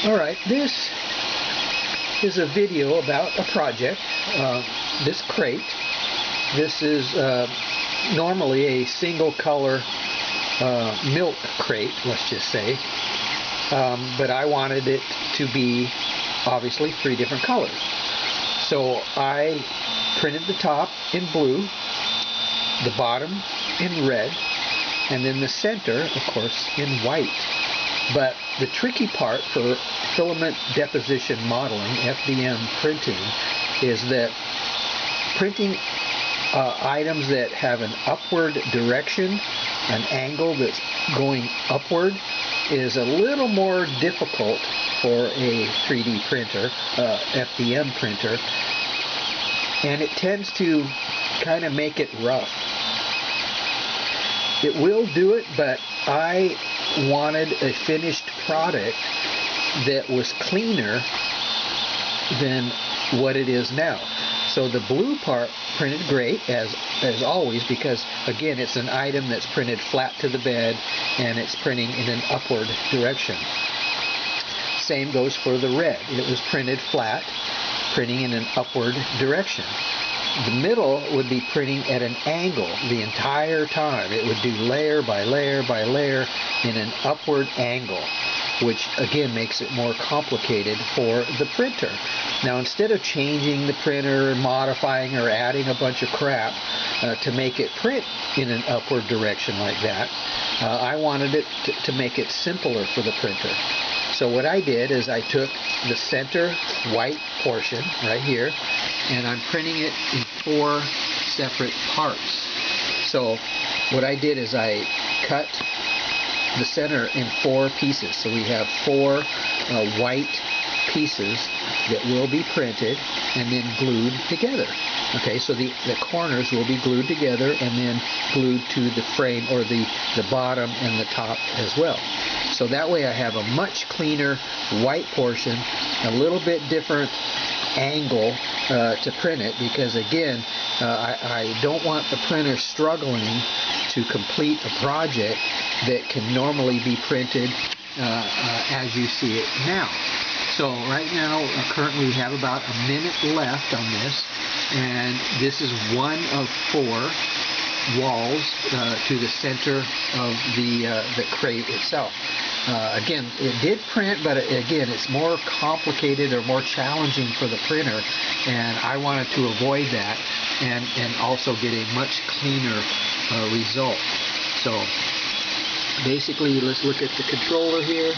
Alright, this is a video about a project. This crate. This is normally a single color milk crate, let's just say. But I wanted it to be obviously 3 different colors. So I printed the top in blue, the bottom in red, and then the center, of course, in white. But the tricky part for filament deposition modeling, FDM printing, is that printing items that have an upward direction, an angle that's going upward, is a little more difficult for a 3D printer, FDM printer, and it tends to kind of make it rough. It will do it, but I wanted a finished product that was cleaner than what it is now. So the blue part printed great, as always, because again it's an item that's printed flat to the bed and it's printing in an upward direction. Same goes for the red. It was printed flat, printing in an upward direction. The middle would be printing at an angle the entire time. It would do layer by layer by layer in an upward angle, which again makes it more complicated for the printer. Now, instead of changing the printer and modifying or adding a bunch of crap to make it print in an upward direction like that, I wanted it to make it simpler for the printer. So what I did is I took the center white portion right here, and I'm printing it in 4 separate parts. So what I did is I cut the center in 4 pieces. So we have 4 white pieces that will be printed and then glued together. Okay, so the corners will be glued together and then glued to the frame, or the bottom and the top as well. So that way I have a much cleaner white portion, a little bit different angle to print it, because again I don't want the printer struggling to complete a project that can normally be printed as you see it now. So right now currently we have about a minute left on this, and this is one of 4 walls to the center of the crate itself. Again, it did print, but again, it's more complicated or more challenging for the printer, and I wanted to avoid that and also get a much cleaner result. So basically, let's look at the controller here.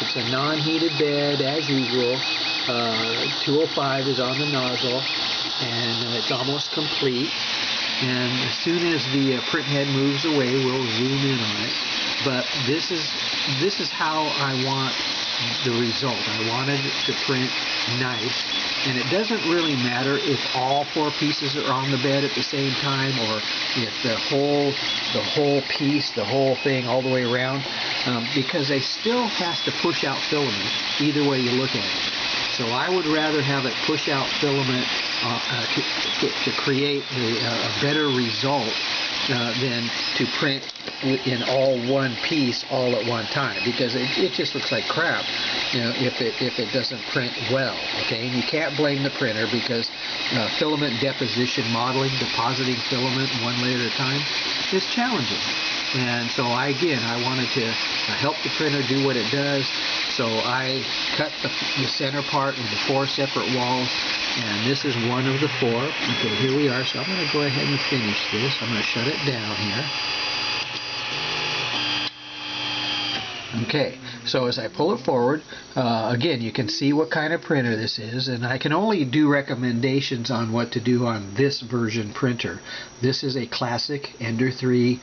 It's a non-heated bed as usual. 205 is on the nozzle, and it's almost complete. And as soon as the print head moves away, we'll zoom in on it. But this is how I want the result. I wanted it to print nice, and it doesn't really matter if all 4 pieces are on the bed at the same time, or if the whole piece, the whole thing, all the way around, because they still has to push out filament either way you look at it. So I would rather have it push out filament to create a better result than to print in all one piece all at one time, because it just looks like crap, you know, if it doesn't print well. Okay, and you can't blame the printer, because filament deposition modeling, depositing filament one layer at a time, is challenging. And so I wanted to help the printer do what it does. So I cut the center part into 4 separate walls, and this is one of the 4. Okay, here we are. So I'm going to go ahead and finish this. I'm going to shut it down here. Okay, so as I pull it forward, again, you can see what kind of printer this is, and I can only do recommendations on what to do on this version printer. This is a classic Ender 3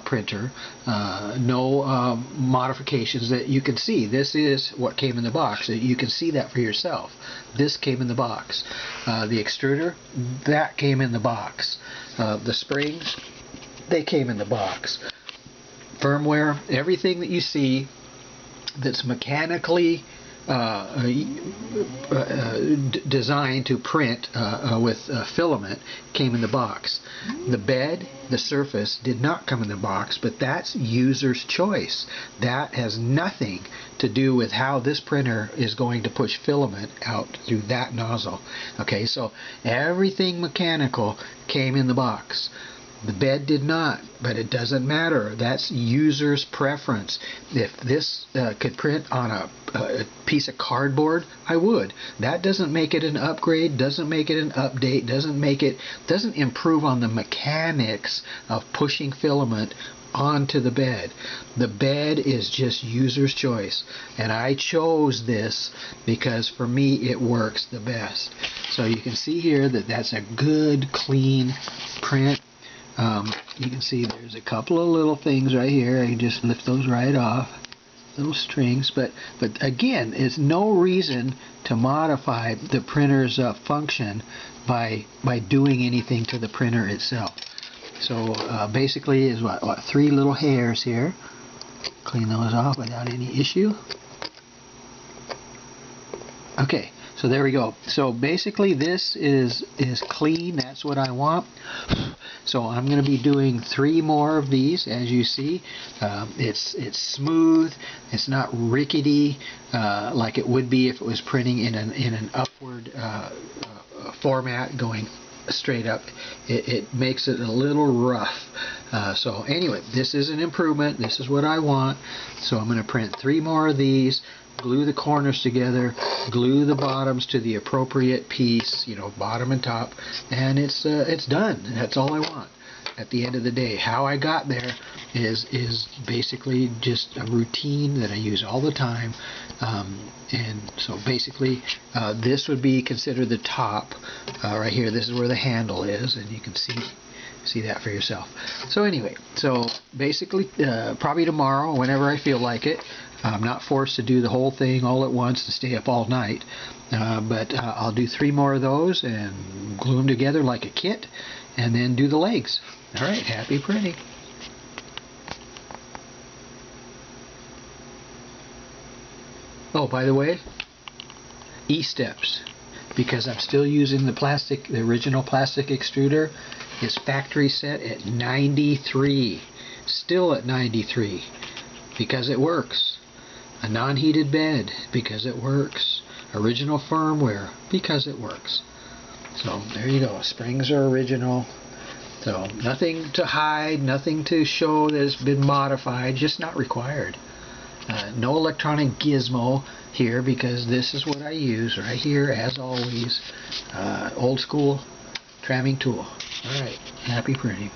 printer. No modifications that you can see. This is what came in the box. You can see that for yourself. This came in the box. The extruder, that came in the box. The springs, they came in the box. Firmware, everything that you see that's mechanically designed to print with filament came in the box. The bed, the surface, did not come in the box, but that's user's choice. That has nothing to do with how this printer is going to push filament out through that nozzle. Okay, so everything mechanical came in the box. The bed did not, but it doesn't matter. That's user's preference. If this could print on a piece of cardboard, I would. That doesn't make it an upgrade, doesn't make it an update, doesn't improve on the mechanics of pushing filament onto the bed. The bed is just user's choice, and I chose this because for me it works the best. So you can see here that that's a good clean print. You can see there's a couple of little things right here. I can just lift those right off, little strings, but again, it's no reason to modify the printer's function by doing anything to the printer itself. So basically is what 3 little hairs here. Clean those off without any issue. Okay, so there we go. So basically this is clean. That's what I want. So I'm going to be doing 3 more of these. As you see, it's smooth. It's not rickety like it would be if it was printing in an upward format going straight up. It makes it a little rough. So anyway, this is an improvement. This is what I want. So I'm going to print 3 more of these, glue the corners together, glue the bottoms to the appropriate piece, you know, bottom and top, and it's done. That's all I want. At the end of the day, how I got there is basically just a routine that I use all the time, and so basically this would be considered the top right here. This is where the handle is, and you can see that for yourself. So anyway, so basically probably tomorrow, whenever I feel like it. I'm not forced to do the whole thing all at once to stay up all night, but I'll do 3 more of those and glue them together like a kit, and then do the legs. Alright, happy printing. Oh, by the way, E-steps, because I'm still using the original plastic extruder, is factory set at 93. Still at 93, because it works. A non-heated bed, because it works. Original firmware, because it works. So there you go. Springs are original. So nothing to hide, nothing to show that it's been modified, just not required. No electronic gizmo here, because this is what I use right here, as always. Old school tramming tool. Alright, happy printing.